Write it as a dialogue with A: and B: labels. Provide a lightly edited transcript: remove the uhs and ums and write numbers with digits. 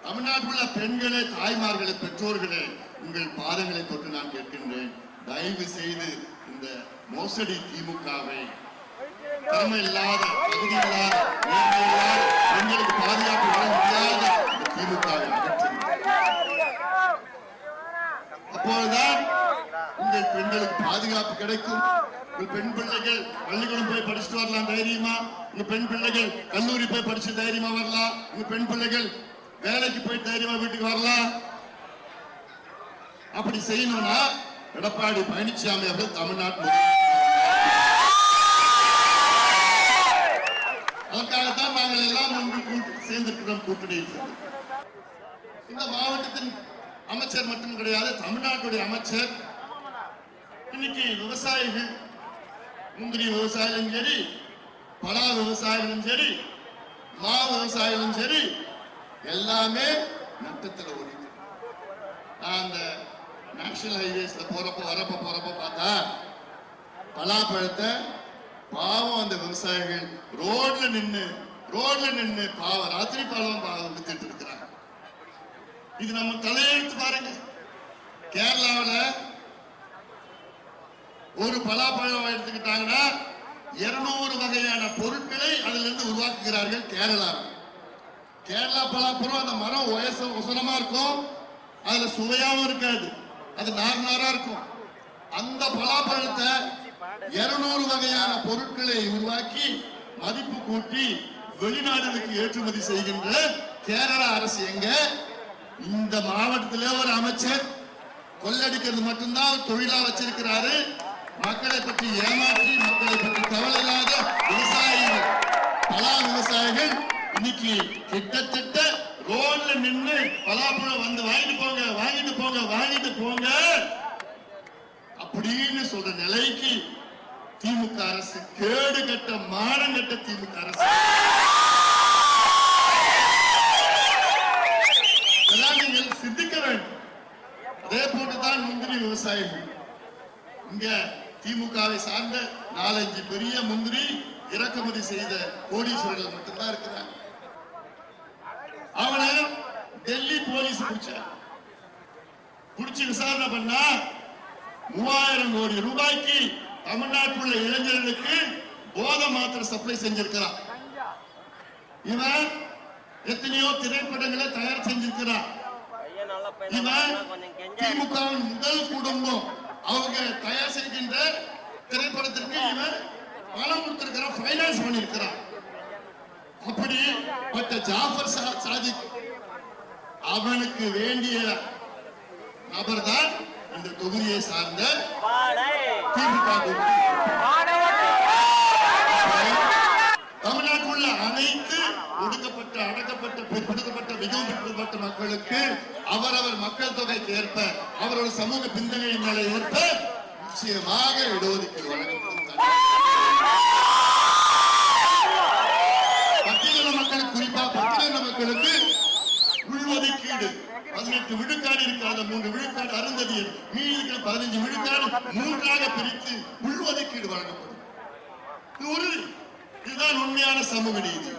A: தமிழ்நாட்டில் உள்ள பெண்களே, தாய்மார்களே, பெற்றோர்களே, உங்கள் பாதங்களை தொட்டு நான் கேட்கின்றேன். தயவு செய்து இந்த மோசடி திமுகவை, திறமை இல்லாத, தகுதி இல்லாத, பெண்களுக்கு பாதுகாப்பு வழங்க முடியாத இந்த திமுகவை அப்போதுதான் உங்கள் பெண்களுக்கு பாதுகாப்பு கிடைக்கும். உங்கள் பெண் பிள்ளைகள் பள்ளிக்கூடம் போய் படிச்சுட்டு வரலாம் தைரியமா. உங்க பெண் பிள்ளைகள் கல்லூரி போய் படிச்சு தைரியமா வரலாம். உங்க பெண் பிள்ளைகள் வேலைக்கு போய் தைரியமா வீட்டுக்கு வரலாம். அப்படி செய்யணும்னா எடப்பாடி பழனிசாமி அவர்கள் தமிழ்நாட்டு அதற்காகத்தான் நாங்கள் எல்லாம் சேர்ந்திருக்கிறோம் கூட்டணியில். இந்த மாவட்டத்தின் அமைச்சர் மட்டும் கிடையாது, தமிழ்நாட்டுடைய அமைச்சர் இன்னைக்கு விவசாயிகள், முந்திரி விவசாயிகளும் சரி, பலா விவசாயிகளும் சரி, மா விவசாயிகளும் சரி, எல்லாமே நட்டத்தில் ஓடிட்டு. நான் அந்த நேஷனல் ஹைவேஸ்ல வரப்ப பார்த்தா பலாப்பழத்தை பாவம் அந்த விவசாயிகள் ரோட்ல நின்று பாவம் ராத்திரி பாவம் வித்துட்டு இருக்கிறாங்க. இது நம்ம தலையெழுத்து பாருங்க. கேரளாவில் ஒரு பலாப்பழம் எடுத்துக்கிட்டாங்கன்னா 200 வகையான பொருட்களை அதுல இருந்து உருவாக்குகிறார்கள். கேரளா பலாப்பழம் அந்த மரம் உசரமா இருக்கும், அதுல சுவையாவும் இருக்காது, அது நாரா இருக்கும். அந்த பலாப்பழத்தை 200 வகையான பொருட்களை உருவாக்கி மதிப்பு கூட்டி வெளிநாடுகளுக்கு ஏற்றுமதி செய்கின்ற கேரள அரசு எங்க? இந்த மாவட்டத்தில் ஒரு அமைச்சர் கொள்ளடிக்கிறது மட்டும்தான் தொழிலா வச்சிருக்கிறாரு. மக்களை பற்றி ஏமாற்றி, மக்களை பற்றி கவலை இல்லாத விவசாயிகள், பலா விவசாயிகள் இன்னைக்கு கிட்டத்தட்ட ரோட்ல நின்று பலாப்பழம் வந்து வாங்கிட்டு போங்க அப்படின்னு சொல்ற நிலைக்கு திமுக அரசு, கேடு கட்ட மானம் கட்ட திமுக அரசு. நீங்கள் சிந்திக்க வேண்டும். அதே போட்டுதான் முந்திரி விவசாயிகள். இங்க திமுகவை சார்ந்த 4-5 பெரிய முந்திரி இறக்குமதி செய்த கோடீஸ்வரர்கள் மட்டும்தான் இருக்கிறாங்க. அவனை டெல்லி போலீஸ் பிடிச்சு விசாரணை பண்ணா 3000 கோடி ரூபாய்க்கு தமிழ்நாட்டில் உள்ள இளைஞர்களுக்கு போதை மாத்திரை சப்ளை செஞ்சிருக்கிறான். இவன் எத்தனையோ திரைப்படங்களை தயார் செஞ்சிருக்கிறான். இவன் திமுகவின் முதல் குடும்பம். அவங்க தயார் செய்கின்ற திரைப்படத்திற்கு இவன் பணம் கொடுத்திருக்கிறான், பைனான்ஸ் பண்ணிருக்கிறான். அப்படிப்பட்ட ஜாஃபர் சாதிக் அவனுக்கு வேண்டிய நபர் தான் இந்த தொகுதியை சார்ந்த திமுக. தமிழ்நாட்டில் உள்ள அனைத்து ஒடுக்கப்பட்ட, அடக்கப்பட்ட, பிற்படுத்தப்பட்ட, மிகவும் பிற்படுத்தப்பட்ட மக்களுக்கு அவரவர் மக்கள் தொகைக்கு ஏற்ப, அவரோட சமூக பின்னணியின் நிலை ஏற்ப நிச்சயமாக இடஒதுக்கீடு வழங்கப்படும். பட்டியலின மக்களுக்கு, குறிப்பா பட்டியலின மக்களுக்கு உள்ஒதுக்கீடு 18 விழுக்காடு இருக்காத 3 விழுக்காடு அருந்ததியர், மீதி 15 விழுக்காடு 3ஆக பிரித்து உள்ஒதுக்கீடு வழங்கப்படும். இதுதான் உண்மையான சமூக நீதி.